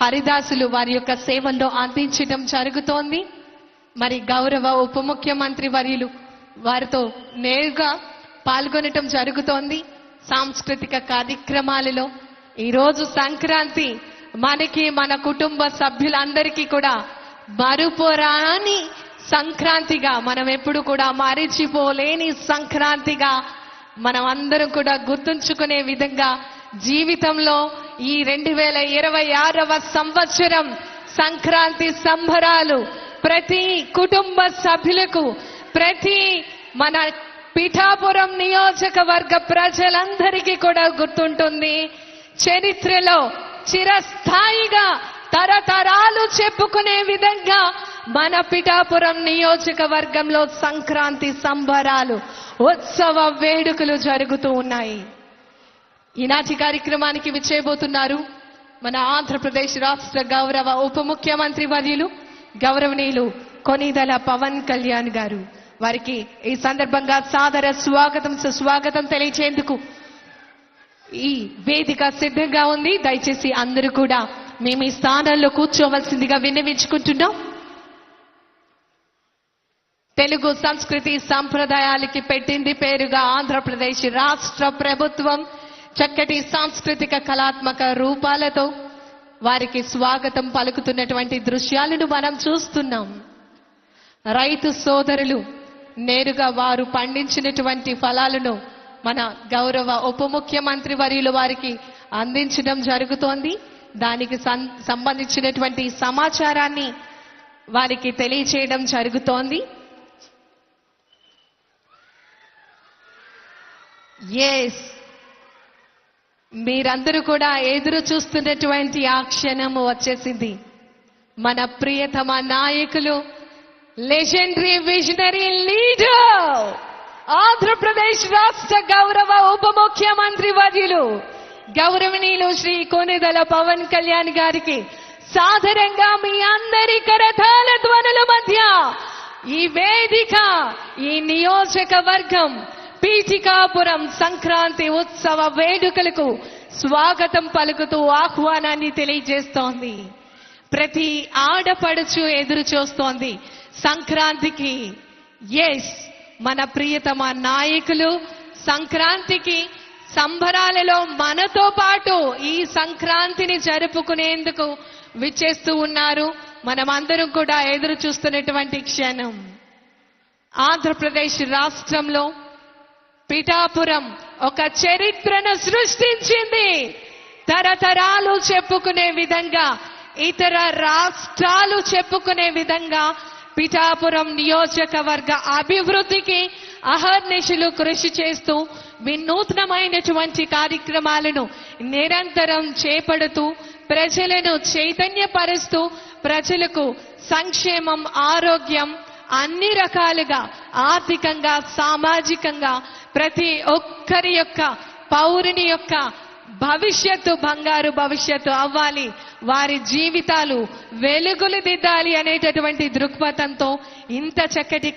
హరిదాసులు వారి యొక్క సేవల్లో అందించడం జరుగుతోంది. మరి గౌరవ ఉప ముఖ్యమంత్రి వర్యులు వారితో నేరుగా పాల్గొనటం జరుగుతోంది. సాంస్కృతిక కార్యక్రమాలలో ఈరోజు సంక్రాంతి మనకి మన కుటుంబ సభ్యులందరికీ కూడా మరుపురాని సంక్రాంతిగా, మనం ఎప్పుడు కూడా మరిచిపోలేని సంక్రాంతిగా మనం అందరం కూడా గుర్తుంచుకునే విధంగా జీవితంలో ఈ 2026వ సంవత్సరం సంక్రాంతి సంబరాలు ప్రతి కుటుంబ సభ్యులకు, ప్రతి మన పిఠాపురం నియోజకవర్గ ప్రజలందరికీ కూడా గుర్తుంటుంది. చరిత్రలో చిరస్థాయిగా తరతరాలు చెప్పుకునే విధంగా మన పిఠాపురం నియోజకవర్గంలో సంక్రాంతి సంబరాలు, ఉత్సవ వేడుకలు జరుగుతూ ఉన్నాయి. ఈనాటి కార్యక్రమానికి విచ్చేయబోతున్నారు మన ఆంధ్రప్రదేశ్ రాష్ట్ర గౌరవ ఉప ముఖ్యమంత్రి వర్యులు గౌరవనీయులు కొనిదెల పవన్ కళ్యాణ్ గారు. వారికి ఈ సందర్భంగా సాదర స్వాగతం సుస్వాగతం తెలియచేందుకు ఈ వేదిక సిద్ధంగా ఉంది. దయచేసి అందరూ కూడా మేము ఈ స్థానాల్లో కూర్చోవలసిందిగా విన్నవించుకుంటున్నాం. తెలుగు సంస్కృతి సంప్రదాయాలకి పెట్టింది పేరుగా ఆంధ్రప్రదేశ్ రాష్ట్ర ప్రభుత్వం చక్కటి సాంస్కృతిక కళాత్మక రూపాలతో వారికి స్వాగతం పలుకుతున్నటువంటి దృశ్యాలను మనం చూస్తున్నాం. రైతు సోదరులు నేరుగా వారు పండించినటువంటి ఫలాలను మన గౌరవ ఉప ముఖ్యమంత్రి వర్యులు వారికి అందించడం జరుగుతోంది. దానికి సంబంధించినటువంటి సమాచారాన్ని వారికి తెలియచేయడం జరుగుతోంది. ఎస్, మీరందరూ కూడా ఎదురు చూస్తున్నటువంటి ఆ క్షణము వచ్చేసింది. మన ప్రియతమ నాయకులు, లెజెండరీ విజనరీ లీడర్, ఆంధ్రప్రదేశ్ రాష్ట్ర గౌరవ ఉప ముఖ్యమంత్రి వర్యులు గౌరవనీయులు శ్రీ కొనిదెల పవన్ కళ్యాణ్ గారికి సాదరంగా మీ అందరి కరతాళ ధ్వనుల మధ్య ఈ వేదిక, ఈ నియోజకవర్గం పీఠికాపురం సంక్రాంతి ఉత్సవ వేడుకలకు స్వాగతం పలుకుతూ ఆహ్వానాన్ని తెలియజేస్తోంది. ప్రతి ఆడపడుచు ఎదురు చూస్తోంది సంక్రాంతికి. ఎస్, మన ప్రియతమ నాయకులు సంక్రాంతికి సంబరాలలో మనతో పాటు ఈ సంక్రాంతిని జరుపుకునేందుకు విచ్చేస్తూ ఉన్నారు. మనమందరం కూడా ఎదురు చూస్తున్నటువంటి క్షణం. ఆంధ్రప్రదేశ్ రాష్ట్రంలో పిఠాపురం ఒక చరిత్రను సృష్టించింది. తరతరాలు చెప్పుకునే విధంగా, ఇతర రాష్ట్రాలు చెప్పుకునే విధంగా పిఠాపురం నియోజకవర్గ అభివృద్ధికి అహర్నిశలు కృషి చేస్తూ వినూత్నమైనటువంటి కార్యక్రమాలను నిరంతరం చేపడుతూ ప్రజలను చైతన్యపరుస్తూ ప్రజలకు సంక్షేమం, ఆరోగ్యం అన్ని రకాలుగా ఆర్థికంగా, సామాజికంగా ప్రతి ఒక్కరి యొక్క పౌరుని యొక్క భవిష్యత్తు బంగారు భవిష్యత్తు అవ్వాలి, వారి జీవితాలు వెలుగులు దిద్దాలి అనేటటువంటి దృక్పథంతో ఇంత చక్కటి